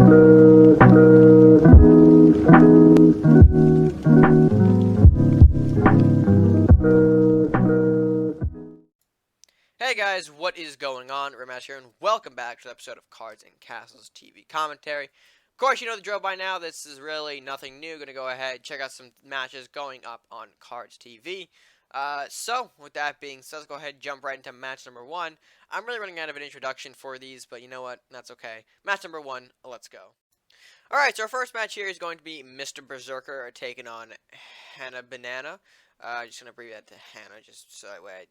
Hey guys, what is going on? RedMaster here, and welcome back to the episode of Cards and Castles TV commentary. Of course, you know the drill by now. This is really nothing new. Gonna go ahead, check out some matches going up on Cards TV. So, with that being said, let's go ahead and jump right into match number one. I'm really running out of an introduction for these, but you know what? That's okay. Match number one, let's go. Alright, so our first match here is going to be mrberzerker taking on Hannahbnana. Just gonna abbreviate that to Hannah, just so that way I,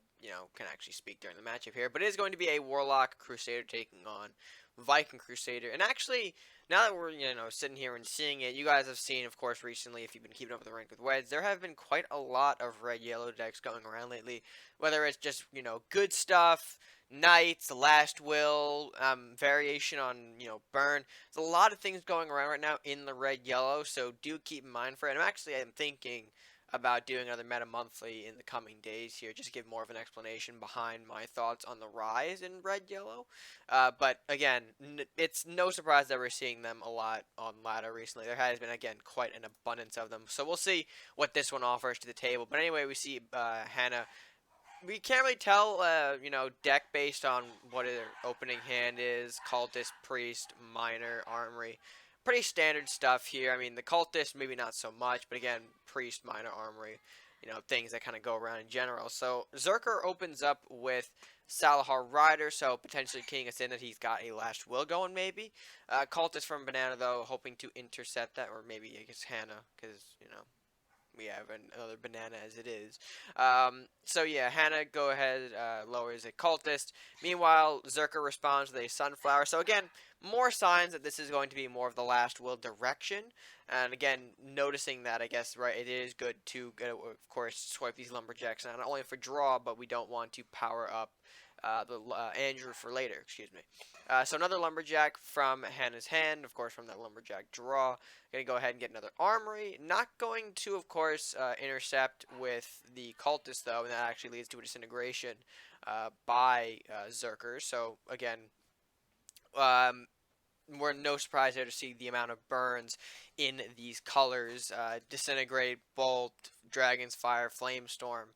can actually speak during the matchup here. But it is going to be a Warlock Crusader taking on Viking Crusader. And actually, now that we're, sitting here and seeing it, you guys have seen, of course, recently, if you've been keeping up with the rank with Weds, there have been quite a lot of red-yellow decks going around lately. Whether it's just, good stuff, Knights, Last Will, variation on, Burn. There's a lot of things going around right now in the red-yellow, so do keep in mind for it. I'm thinking about doing another meta monthly in the coming days here, just to give more of an explanation behind my thoughts on the rise in red-yellow. But again, it's no surprise that we're seeing them a lot on ladder recently. There has been, again, quite an abundance of them. So we'll see what this one offers to the table. But anyway, we see Hannah. We can't really tell, deck based on what her opening hand is. Cultist, Priest, Miner, Armory. Pretty standard stuff here. I mean, the Cultist, maybe not so much, but again, Priest, Miner, Armory, things that kind of go around in general. So, Zerker opens up with Salahar Rider, so potentially keying us in that he's got a Last Will going, maybe. Cultist from Banana, though, hoping to intercept that, or maybe, I guess, Hannah, because, we have another banana as it is. So yeah, Hannah go ahead, lowers a Cultist. Meanwhile, Zerker responds with a Sunflower. So again, more signs that this is going to be more of the Last Will direction. And again, noticing that, I guess, right, it is good to, of course, swipe these Lumberjacks, not only for draw, but we don't want to power up Andrew for later, excuse me. So another Lumberjack from Hannah's hand, of course, from that Lumberjack draw. Going to go ahead and get another Armory. Not going to, of course, intercept with the Cultist, though, and that actually leads to a disintegration by Zerker. So, again, we're no surprise there to see the amount of burns in these colors. Disintegrate, Bolt, Dragon's Fire, Flamestorm.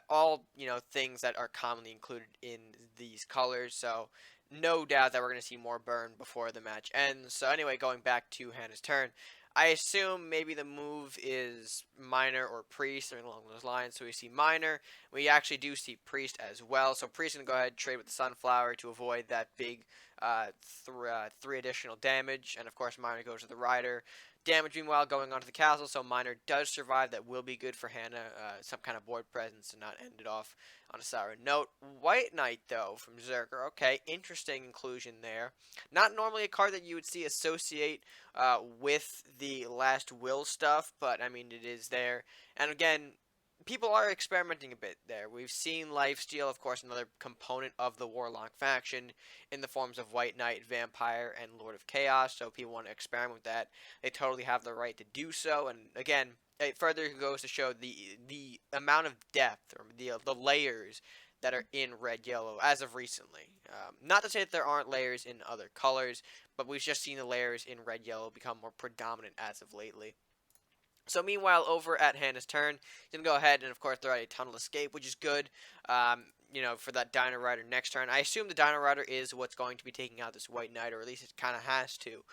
All, things that are commonly included in these colors. So, no doubt that we're going to see more burn before the match ends. So, anyway, going back to Hannah's turn. I assume maybe the move is Miner or Priest, something along those lines. So we see Miner. We actually do see Priest as well. So Priest is going to go ahead and trade with the Sunflower to avoid that big 3 additional damage. And of course, Miner goes to the Rider. Damage, meanwhile, going onto the castle, so Miner does survive. That will be good for Hannah. Some kind of board presence to not end it off on a sour note. White Knight, though, from Zerker. Okay, interesting inclusion there. Not normally a card that you would see associate with the Last Will stuff, but, I mean, it is there. And again, people are experimenting a bit there. We've seen Lifesteal, of course, another component of the Warlock faction, in the forms of White Knight, Vampire, and Lord of Chaos, so people want to experiment with that. They totally have the right to do so, and again, it further goes to show the amount of depth, or the layers that are in red-yellow as of recently. Not to say that there aren't layers in other colors, but we've just seen the layers in red-yellow become more predominant as of lately. So meanwhile, over at Hannah's turn, he's going to go ahead and, of course, throw out a Tunnel Escape, which is good, for that Dino Rider next turn. I assume the Dino Rider is what's going to be taking out this White Knight, or at least it kind of has to.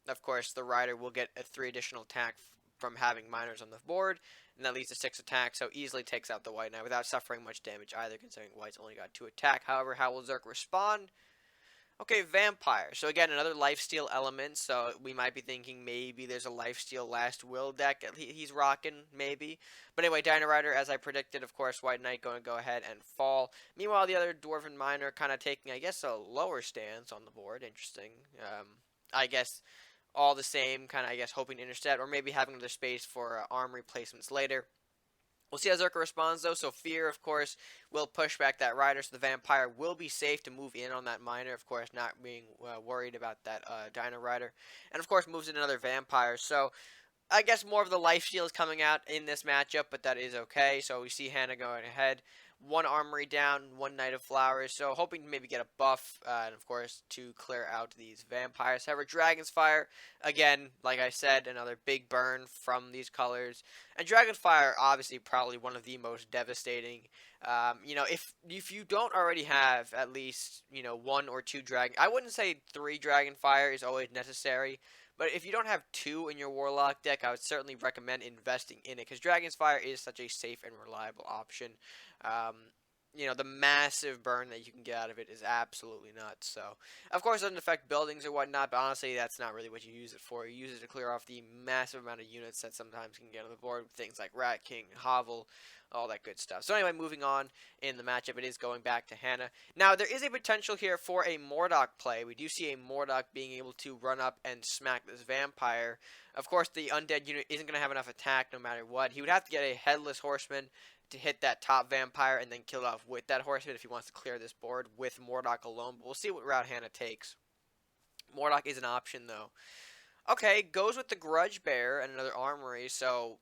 Of course, the Rider will get a 3 additional attack from having Miners on the board, and that leads to 6 attacks, so easily takes out the White Knight without suffering much damage either, considering White's only got 2 attack. However, how will Zerk respond? Okay, Vampire. So again, another lifesteal element, so we might be thinking maybe there's a lifesteal Last Will deck he's rocking, maybe. But anyway, Dino Rider, as I predicted, of course, White Knight going to go ahead and fall. Meanwhile, the other Dwarven Miner kind of taking, I guess, a lower stance on the board. Interesting. I guess all the same, kind of, I guess, hoping to intercept, or maybe having another space for armory placements later. We'll see how Zerker responds, though. So Fear, of course, will push back that Rider, so the Vampire will be safe to move in on that Miner, of course, not being worried about that Dino Rider. And, of course, moves in another Vampire. So I guess more of the lifesteal is coming out in this matchup, but that is okay. So we see Hannah going ahead one armory down, one Knight of Flowers, so hoping to maybe get a buff, and of course to clear out these vampires. However, Dragon's Fire, again, like I said, another big burn from these colors, and Dragon's Fire, obviously, probably one of the most devastating. If you don't already have at least, one or two dragon, I wouldn't say three Dragon Fire is always necessary. But if you don't have two in your Warlock deck, I would certainly recommend investing in it, because Dragon's Fire is such a safe and reliable option. Um, the massive burn that you can get out of it is absolutely nuts. So, of course, it doesn't affect buildings or whatnot, but honestly, that's not really what you use it for. You use it to clear off the massive amount of units that sometimes can get on the board, things like Rat King, Hovel, all that good stuff. So anyway, moving on in the matchup, it is going back to Hannah. Now, there is a potential here for a Mordok play. We do see a Mordok being able to run up and smack this vampire. Of course, the undead unit isn't going to have enough attack no matter what. He would have to get a Headless Horseman to hit that top vampire and then kill it off with that horseman if he wants to clear this board with Mordok alone. But we'll see what route Hannah takes. Mordok is an option, though. Okay, goes with the Grudge Bear and another armory, so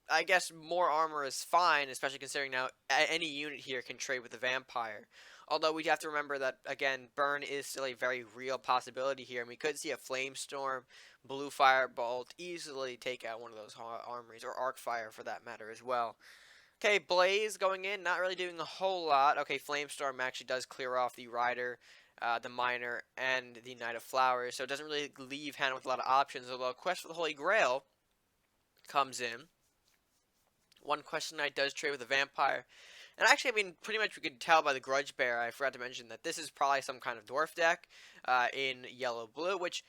I guess more armor is fine, especially considering now any unit here can trade with the vampire. Although we have to remember that, again, burn is still a very real possibility here, and we could see a Flamestorm, Blue Firebolt easily take out one of those armories, or Arcfire for that matter as well. Okay, Blaze going in, not really doing a whole lot. Okay, Flamestorm actually does clear off the Rider, the Miner, and the Knight of Flowers, so it doesn't really leave Hannah with a lot of options, although Quest for the Holy Grail comes in. One Question Knight does trade with a Vampire. And actually, pretty much we could tell by the Grudge Bear, I forgot to mention that this is probably some kind of Dwarf deck in yellow-blue, which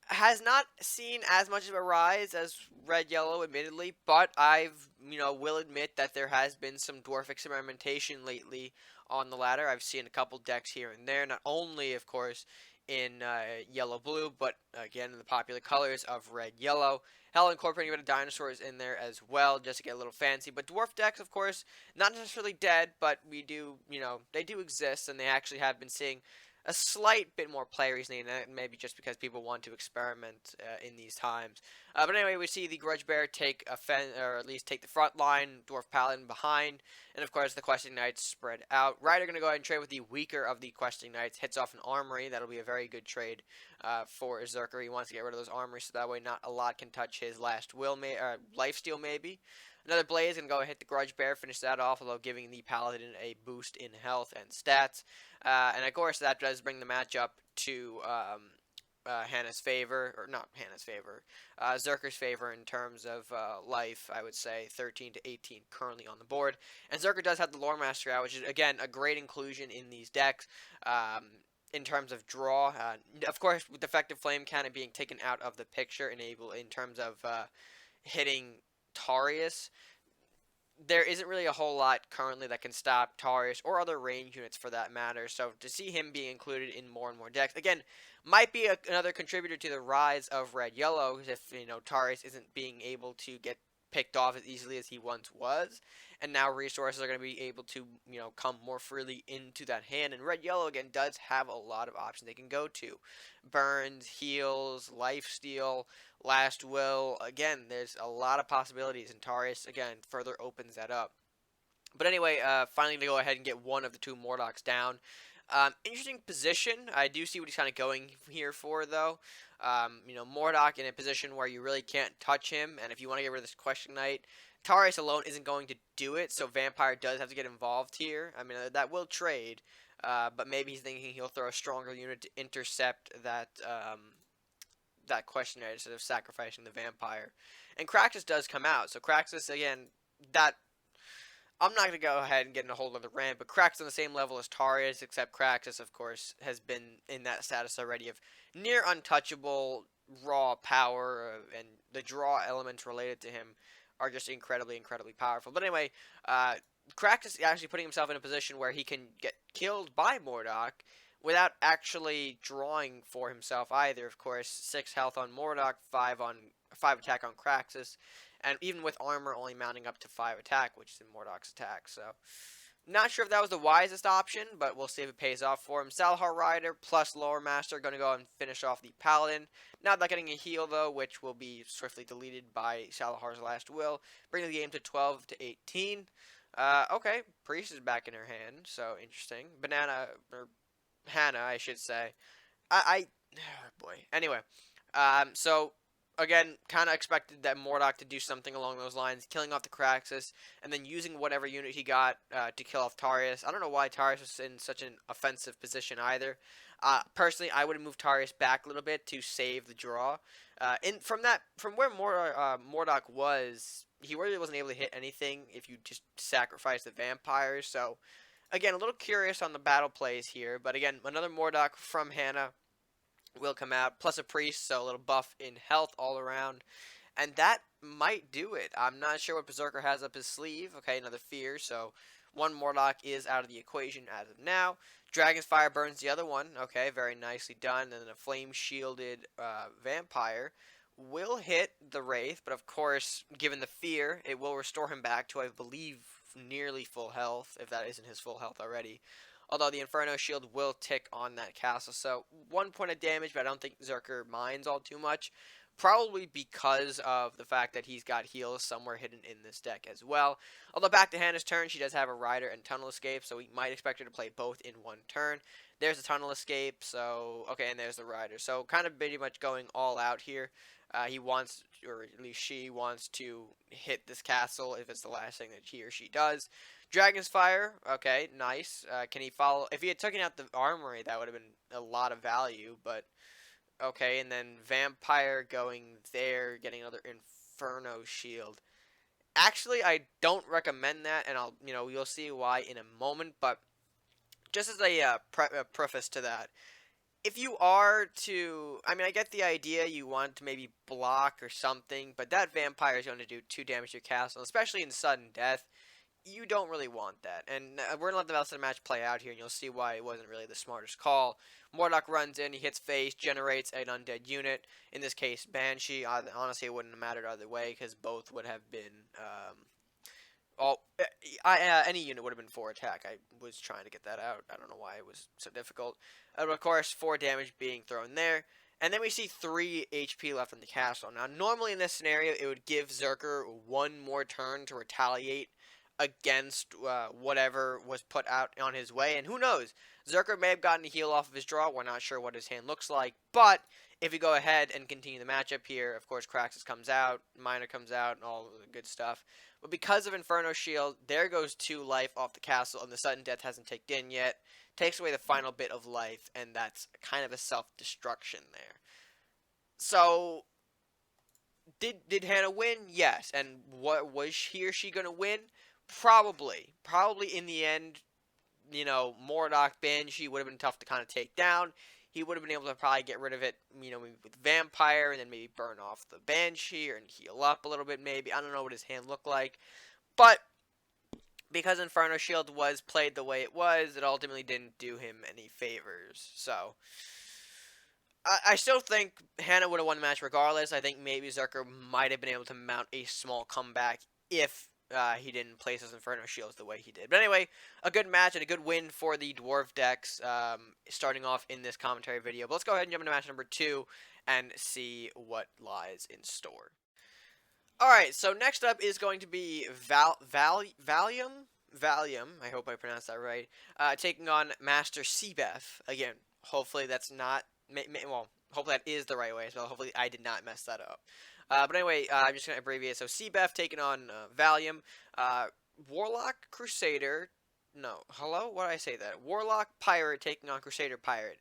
has not seen as much of a rise as red-yellow, admittedly, but will admit that there has been some Dwarf experimentation lately on the ladder. I've seen a couple decks here and there, not only, of course, in yellow-blue, but again in the popular colors of red-yellow. Hell, incorporating a bit of dinosaurs in there as well, just to get a little fancy. But dwarf decks, of course, not necessarily dead, but they do exist, and they actually have been seeing a slight bit more play recently, and maybe just because people want to experiment in these times. But anyway, we see the Grudge Bear take or at least take the front line, Dwarf Paladin behind, and of course the Questing Knights spread out. Rider going to go ahead and trade with the weaker of the Questing Knights, hits off an Armory. That'll be a very good trade for Zerker. He wants to get rid of those armories, so that way not a lot can touch his last will, lifesteal maybe. Another Blaze going to go hit the Grudge Bear, finish that off, although giving the Paladin a boost in health and stats. And of course, that does bring the matchup to Hannah's favor, or not Hannah's favor, Zerker's favor in terms of life, I would say, 13 to 18 currently on the board. And Zerker does have the Lore Master out, which is, again, a great inclusion in these decks. In terms of draw, of course, with Defective Flame Cannon being taken out of the picture, in terms of hitting Tarius, there isn't really a whole lot currently that can stop Tarius or other range units for that matter. So to see him being included in more and more decks, again, might be another contributor to the rise of red-yellow, if Tarius isn't being able to get picked off as easily as he once was, and now resources are going to be able to come more freely into that hand. And red-yellow again does have a lot of options they can go to: burns, heals, lifesteal, last will. Again, there's a lot of possibilities, and Tarius again further opens that up. But anyway, finally going to go ahead and get one of the two Mordoks down. Interesting position. I do see what he's kind of going here for, though. Mordok in a position where you really can't touch him, and if you want to get rid of this Question Knight, Tarius alone isn't going to do it, so Vampire does have to get involved here. That will trade, but maybe he's thinking he'll throw a stronger unit to intercept that Question Knight instead of sacrificing the Vampire. And Kraxus does come out, so Kraxus, again, I'm not going to go ahead and get in a whole other rant, but Kraxus on the same level as Tarius, except Kraxus, of course, has been in that status already of near untouchable raw power, and the draw elements related to him are just incredibly, incredibly powerful. But anyway, Kraxus is actually putting himself in a position where he can get killed by Mordok without actually drawing for himself either. Of course, 6 health on Mordok, 5 attack on Kraxus, and even with armor only mounting up to 5 attack, which is in Mordok's attack. So, not sure if that was the wisest option, but we'll see if it pays off for him. Salahar Rider plus Lore Master going to go and finish off the Paladin. Not getting a heal, though, which will be swiftly deleted by Salahar's last will, bringing the game to 12 to 18. Okay, Priest is back in her hand, so interesting. Banana, or Hannah, I should say. I oh boy. Anyway, so again, kind of expected that Mordok to do something along those lines, killing off the Craxus, and then using whatever unit he got to kill off Tarius. I don't know why Tarius was in such an offensive position either. Personally, I would have moved Tarius back a little bit to save the draw. From where Mordok was, he really wasn't able to hit anything if you just sacrifice the vampires. So again, a little curious on the battle plays here, but again, another Mordok from Hannah will come out, plus a priest, so a little buff in health all around. And that might do it. I'm not sure what Berserker has up his sleeve. Okay, another fear, so one Mordok is out of the equation as of now. Dragon's Fire burns the other one. Okay, very nicely done. And then a flame-shielded vampire will hit the Wraith, but of course, given the fear, it will restore him back to, I believe, nearly full health, if that isn't his full health already. Although the Inferno Shield will tick on that castle. So 1 point of damage, but I don't think Zerker minds all too much. Probably because of the fact that he's got heals somewhere hidden in this deck as well. Although back to Hannah's turn, she does have a Rider and Tunnel Escape, so we might expect her to play both in one turn. There's a Tunnel Escape, so okay, and there's the Rider. So kind of pretty much going all out here. He wants, or at least she wants to hit this castle if it's the last thing that he or she does. Dragon's Fire, okay, nice. Can he follow? If he had taken out the armory, that would have been a lot of value, but okay. And then Vampire going there, getting another Inferno Shield. Actually, I don't recommend that, and you'll see why in a moment, but just as a preface to that, if you are to, I get the idea you want to maybe block or something, but that Vampire is going to do 2 damage to your castle, especially in sudden death. You don't really want that. And we're going to let the rest of the match play out here, and you'll see why it wasn't really the smartest call. Mordok runs in, he hits face, generates an undead unit. In this case, Banshee. Honestly, it wouldn't have mattered either way, because both would have been... any unit would have been 4 attack. I was trying to get that out. I don't know why it was so difficult. Of course, 4 damage being thrown there. And then we see 3 HP left on the castle. Now, normally in this scenario, it would give Zerker 1 more turn to retaliate against whatever was put out on his way. And who knows? Zerker may have gotten a heal off of his draw. We're not sure what his hand looks like. But if we go ahead and continue the matchup here, of course, Craxus comes out, Miner comes out, and all the good stuff. But because of Inferno Shield, there goes 2 life off the castle, and the sudden death hasn't ticked in yet. Takes away the final bit of life, and that's kind of a self-destruction there. So, did Hannah win? Yes. And what was he or she going to win? Probably. Probably in the end, Mordok, Banshee would have been tough to kind of take down. He would have been able to probably get rid of it, with Vampire, and then maybe burn off the Banshee, or heal up a little bit maybe. I don't know what his hand looked like. But because Inferno Shield was played the way it was, it ultimately didn't do him any favors. So, I still think Hannah would have won the match regardless. I think maybe Zerker might have been able to mount a small comeback if he didn't place his Inferno Shields the way he did. But anyway, a good match and a good win for the Dwarf decks, starting off in this commentary video. But let's go ahead and jump into match number 2 and see what lies in store. Alright, so next up is going to be Valyum? Valyum, I hope I pronounced that right, taking on mastercbef. Again, hopefully that's not, hopefully that is the right way as well. Hopefully I did not mess that up. But anyway, I'm just going to abbreviate. So, cbef taking on Valyum. Warlock Crusader. No. Hello? Why did I say that? Warlock Pirate taking on Crusader Pirate.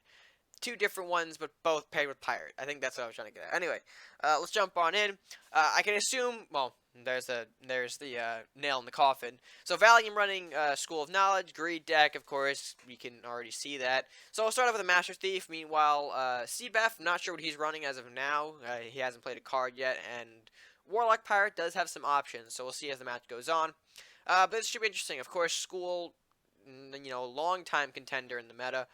2 different ones, but both paired with Pirate. I think that's what I was trying to get at. Anyway, let's jump on in. I can assume, well, there's the nail in the coffin. So Valyum running School of Knowledge, Greed deck, of course, we can already see that. So I'll start off with a Master Thief. Meanwhile, cbef, not sure what he's running as of now. He hasn't played a card yet, and Warlock Pirate does have some options, so we'll see as the match goes on. But this should be interesting. Of course, School, long-time contender in the meta.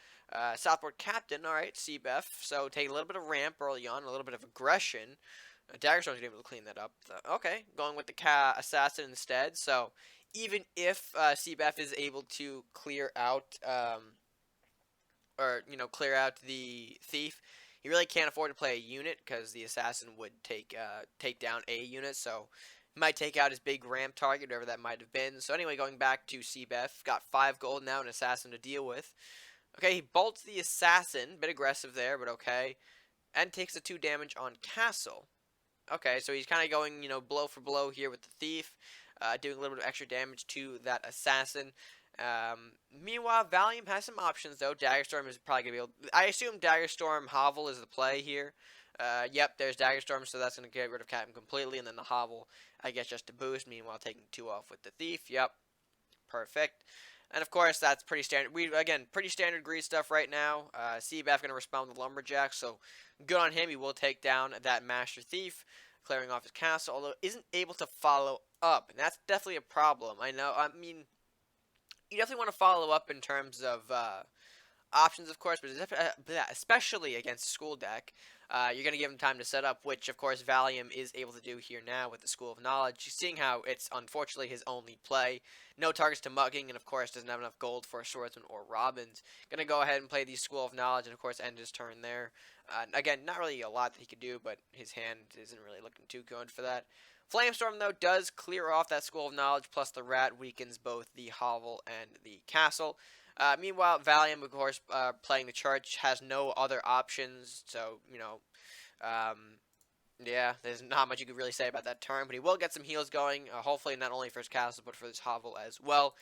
Southport Captain, alright, cbef. So take a little bit of ramp early on, a little bit of aggression. Daggerstorm's able to clean that up. Okay, going with the Assassin instead. So even if cbef is able to clear out, clear out the Thief, he really can't afford to play a unit because the Assassin would take down a unit. So Might take out his big ramp target, whatever that might have been. So anyway, going back to cbef, got 5 gold now, an assassin to deal with. Okay, he bolts the assassin, bit aggressive there, but okay, and takes the 2 damage on castle. Okay, so he's kind of going, blow for blow here with the thief, doing a little bit of extra damage to that assassin. Meanwhile, Valyum has some options though. Daggerstorm is probably gonna be able. I assume Daggerstorm Hovel is the play here. Yep, there's Daggerstorm, so that's gonna get rid of Captain completely, and then the Hovel, I guess, just to boost. Meanwhile, taking 2 off with the thief. Yep, perfect. And of course, that's pretty standard. Pretty standard greed stuff right now. cbef gonna respond with Lumberjack, so good on him. He will take down that Master Thief, clearing off his castle, although isn't able to follow up, and that's definitely a problem. I know. I mean, you definitely want to follow up in terms of options, of course, but especially against a school deck, you're going to give him time to set up, which, of course, Valyum is able to do here now with the School of Knowledge, seeing how it's unfortunately his only play. No targets to mugging, and, of course, doesn't have enough gold for a Swordsman or Robins. Going to go ahead and play the School of Knowledge and, of course, end his turn there. Again, not really a lot that he could do, but his hand isn't really looking too good for that. Flamestorm, though, does clear off that School of Knowledge, plus the Rat weakens both the Hovel and the Castle. Meanwhile, Valyum, of course, playing the Church, has no other options, so, yeah, there's not much you could really say about that turn, but he will get some heals going, hopefully not only for his Castle, but for his Hovel as well.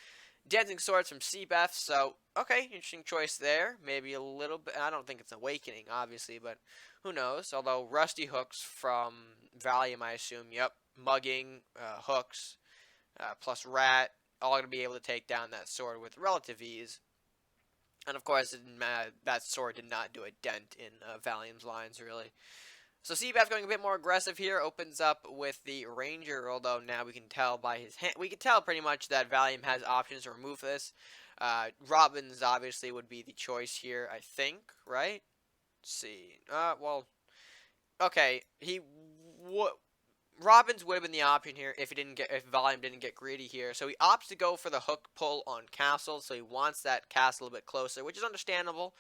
Dancing Swords from cbef, so, okay, interesting choice there. Maybe a little bit, I don't think it's Awakening, obviously, but who knows, although Rusty Hooks from Valyum, I assume, yep, mugging, hooks, plus rat, all going to be able to take down that sword with relative ease. And of course, that sword did not do a dent in Valyum's lines, really. So cbef going a bit more aggressive here, opens up with the Ranger, although now we can tell by his hand, we can tell pretty much that Valyum has options to remove this. Robins obviously would be the choice here, I think, right? Let's see. Well, okay, Robins would have been the option here if Valyum didn't get greedy here. So he opts to go for the hook pull on Castle, so he wants that Castle a bit closer, which is understandable.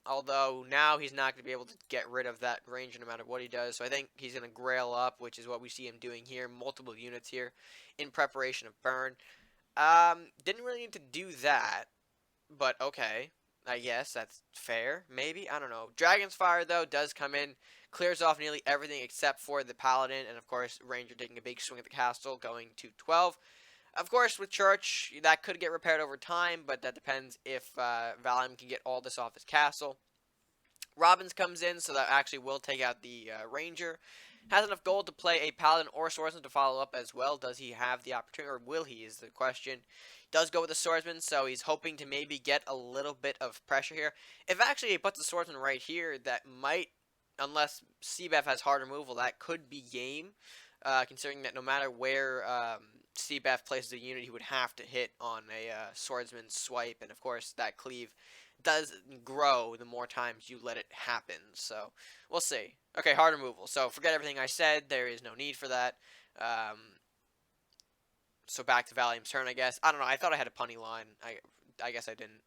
Although now he's not going to be able to get rid of that range no matter what he does. So I think he's going to grail up, which is what we see him doing here. Multiple units here in preparation of burn. Didn't really need to do that, but okay. I guess that's fair, maybe? I don't know. Dragon's Fire, though, does come in, clears off nearly everything except for the Paladin, and of course, Ranger taking a big swing at the castle, going to 12. Of course, with Church, that could get repaired over time, but that depends if Valyum can get all this off his castle. Robins comes in, so that actually will take out the Ranger. Has enough gold to play a Paladin or Swordsman to follow up as well. Does he have the opportunity, or will he, is the question. Does go with the Swordsman, so he's hoping to maybe get a little bit of pressure here. If actually he puts the Swordsman right here, that might, unless cbef has hard removal, that could be game. Considering that no matter where cbef places a unit, he would have to hit on a Swordsman swipe, and of course that cleave does grow the more times you let it happen, so we'll see. Okay, hard removal, so forget everything I said, there is no need for that. So back to Valyum's turn, I guess. I don't know, I thought I had a punny line, I guess I didn't.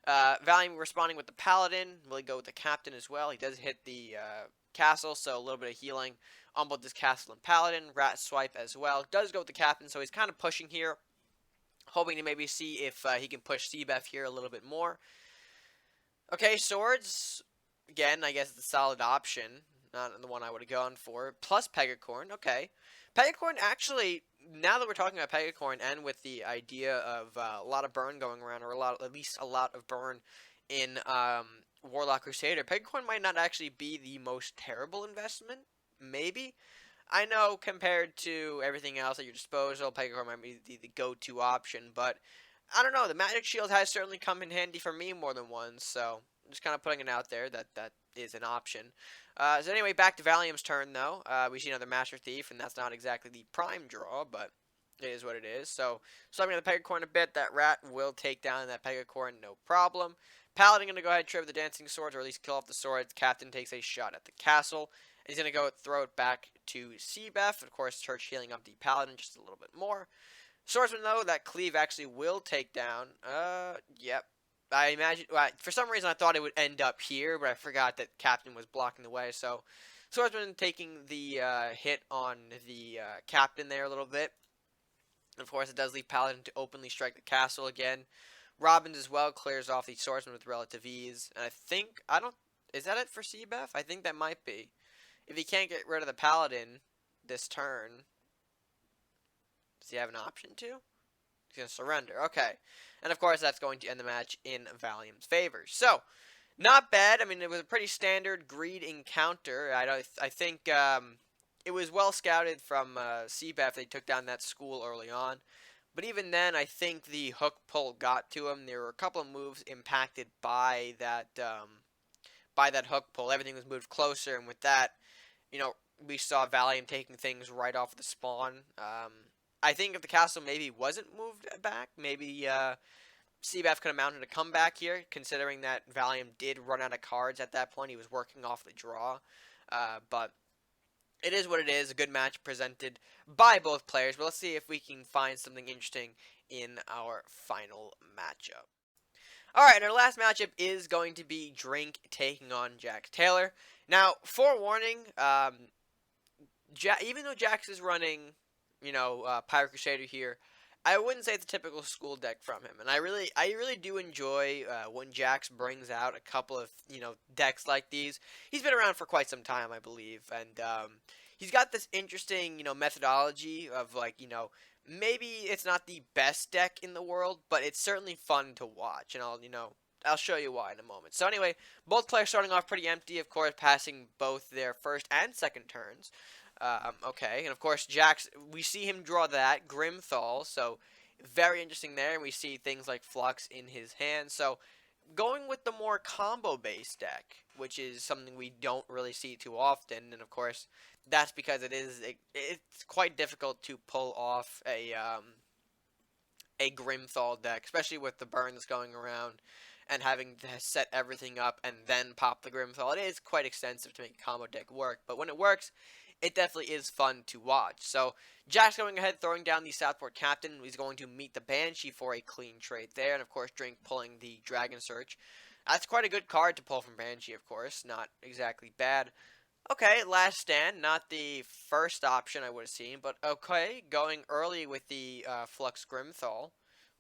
Valyum responding with the Paladin, will he go with the Captain as well? He does hit the Castle, so a little bit of healing on both this Castle and Paladin. Rat swipe as well, does go with the Captain, so he's kind of pushing here, hoping to maybe see if he can push cbef here a little bit more. Okay, swords, again, I guess it's a solid option, not the one I would have gone for, plus Pegacorn, okay. Pegacorn, actually, now that we're talking about Pegacorn, and with the idea of a lot of burn going around, or at least a lot of burn in Warlock Crusader, Pegacorn might not actually be the most terrible investment, maybe. I know compared to everything else at your disposal, Pegacorn might be the go-to option, but I don't know, the Magic Shield has certainly come in handy for me more than once, so I'm just kind of putting it out there that is an option. So anyway, back to Valyum's turn, though. We see another Master Thief, and that's not exactly the prime draw, but it is what it is. So, summoning the Pegacorn a bit, that Rat will take down that Pegacorn, no problem. Paladin going to go ahead and trip the Dancing Swords, or at least kill off the swords. Captain takes a shot at the castle. He's going to go throw it back to cbef. Of course, Church healing up the Paladin just a little bit more. Swordsman, though, that cleave actually will take down. Yep. I imagine, well, for some reason I thought it would end up here, but I forgot that Captain was blocking the way. So Swordsman taking the hit on the Captain there a little bit. Of course, it does leave Paladin to openly strike the castle again. Robbins as well clears off the Swordsman with relative ease. And I think, I don't, is that it for cbef? I think that might be. If he can't get rid of the Paladin this turn, does he have an option to? He's going to surrender. Okay. And of course, that's going to end the match in Valyum's favor. So, not bad. I mean, it was a pretty standard greed encounter. I think it was well scouted from cbef. They took down that school early on. But even then, I think the hook pull got to him. There were a couple of moves impacted by that hook pull. Everything was moved closer, and with that, we saw Valyum taking things right off the spawn. I think if the castle maybe wasn't moved back, maybe cbef could have mounted a comeback here, considering that Valyum did run out of cards at that point. He was working off the draw. But it is what it is. A good match presented by both players. But let's see if we can find something interesting in our final matchup. Alright, and our last matchup is going to be Drink taking on JaxTaylor. Now, forewarning, even though Jax is running, Pirate Crusader here, I wouldn't say it's a typical school deck from him. And I really do enjoy when Jax brings out a couple of, decks like these. He's been around for quite some time, I believe. And he's got this interesting, methodology of, maybe it's not the best deck in the world, but it's certainly fun to watch. And I'll show you why in a moment. So anyway, both players starting off pretty empty, of course, passing both their first and second turns. Okay, and of course, Jax, we see him draw that, Grimthal, so very interesting there, and we see things like Flux in his hand, so going with the more combo-based deck, which is something we don't really see too often, and of course, that's because it's quite difficult to pull off a Grimthal deck, especially with the burns going around, and having to set everything up and then pop the Grimthal. It is quite extensive to make a combo deck work, but when it works, it definitely is fun to watch. So, Jax going ahead, throwing down the Southport Captain. He's going to meet the Banshee for a clean trade there. And, of course, Drink pulling the Dragon Search. That's quite a good card to pull from Banshee, of course. Not exactly bad. Okay, Last Stand. Not the first option I would have seen. But, okay, going early with the Flux Grimthal.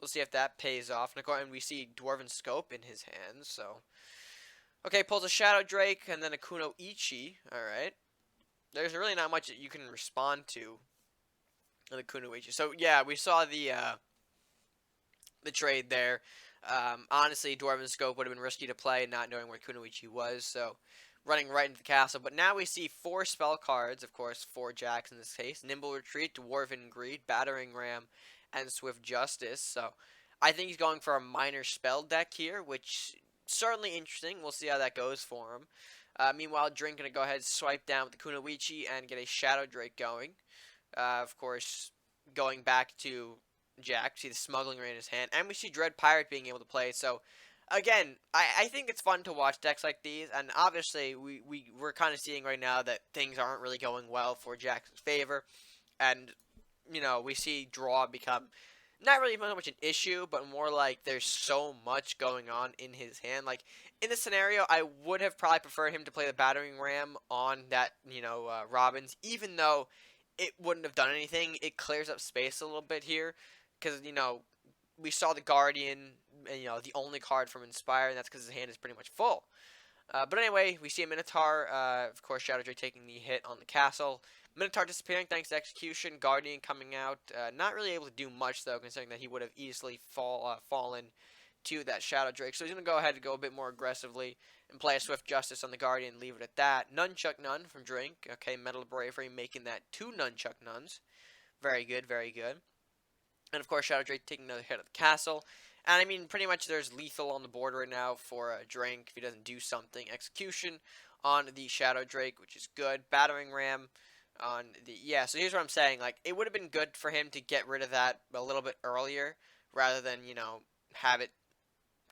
We'll see if that pays off. And we see Dwarven Scope in his hands. So, okay, pulls a Shadow Drake and then a Kuno Ichi. Alright. There's really not much that you can respond to in the Kunoichi. So yeah, we saw the trade there. Honestly, Dwarven Scope would have been risky to play, not knowing where Kunoichi was. So running right into the castle. But now we see 4 spell cards, of course, 4 Jax in this case: Nimble Retreat, Dwarven Greed, Battering Ram, and Swift Justice. So I think he's going for a minor spell deck here, which certainly interesting. We'll see how that goes for him. Meanwhile, Drink going to go ahead and swipe down with the Kunoichi and get a Shadow Drake going. Of course, going back to Jack, see the Smuggling Ray in his hand. And we see Dread Pirate being able to play. So, again, I think it's fun to watch decks like these. And obviously, we're kind of seeing right now that things aren't really going well for Jack's favor. And, we see draw become not really much an issue, but more like there's so much going on in his hand. Like, in this scenario, I would have probably preferred him to play the Battering Ram on that, Robbins, even though it wouldn't have done anything. It clears up space a little bit here, because, we saw the Guardian, and, the only card from Inspire, and that's because his hand is pretty much full. But anyway, we see a Minotaur, of course, Shadow Drake taking the hit on the castle. Minotaur disappearing thanks to Execution. Guardian coming out. Not really able to do much, though, considering that he would have easily fallen to that Shadow Drake. So he's going to go ahead and go a bit more aggressively and play a Swift Justice on the Guardian and leave it at that. Nunchuck Nun from Drink. Okay, Metal Bravery making that 2 Nunchuck Nuns. Very good, very good. And, of course, Shadow Drake taking another hit at the castle. And, I mean, pretty much there's lethal on the board right now for Drink if he doesn't do something. Execution on the Shadow Drake, which is good. Battering Ram on the... Yeah, so here's what I'm saying. Like, it would have been good for him to get rid of that a little bit earlier rather than, have it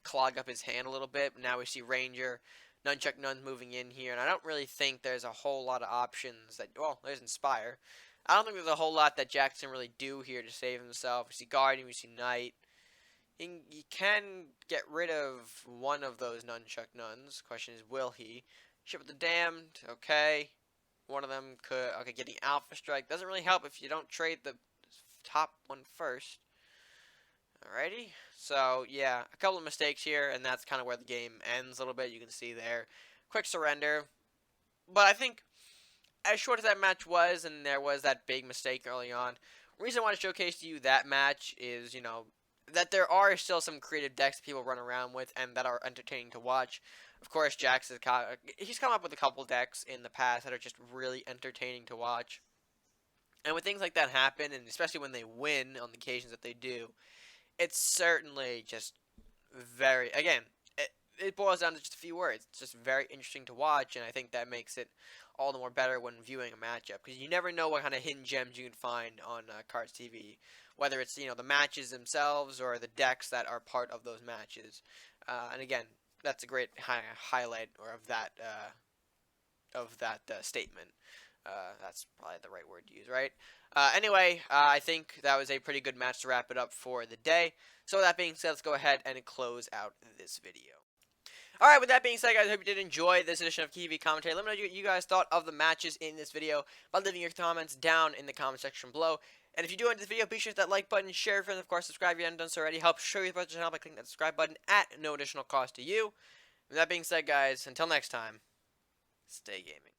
clog up his hand a little bit. Now we see Ranger, Nunchuck Nuns moving in here, and I don't really think there's a whole lot of options that... Well, there's Inspire. I don't think there's a whole lot that Jax can really do here to save himself. We see Guardian, we see Knight. He can get rid of one of those nunchuck nuns. Question is, will he? Ship of the Damned, okay. One of them could, okay, getting Alpha Strike. Doesn't really help if you don't trade the top one first. Alrighty, so yeah, a couple of mistakes here, and that's kind of where the game ends a little bit. You can see there. Quick surrender. But I think, as short as that match was, and there was that big mistake early on, the reason I want to showcase to you that match is, that there are still some creative decks that people run around with and that are entertaining to watch. Of course, he's come up with a couple decks in the past that are just really entertaining to watch. And when things like that happen, and especially when they win on the occasions that they do, it's certainly just again, it boils down to just a few words. It's just very interesting to watch, and I think that makes it all the more better when viewing a matchup, because you never know what kind of hidden gems you can find on Cards TV, whether it's the matches themselves or the decks that are part of those matches. And again, that's a great highlight of that statement. That's probably the right word to use, right? Anyway, I think that was a pretty good match to wrap it up for the day. So with that being said, let's go ahead and close out this video. Alright, with that being said, guys, I hope you did enjoy this edition of TV Commentary. Let me know what you guys thought of the matches in this video by leaving your comments down in the comment section below. And if you do enjoy this video, be sure to hit that like button, share it, and of course, subscribe if you haven't done so already. Help show you the channel by clicking that subscribe button at no additional cost to you. With that being said, guys, until next time, stay gaming.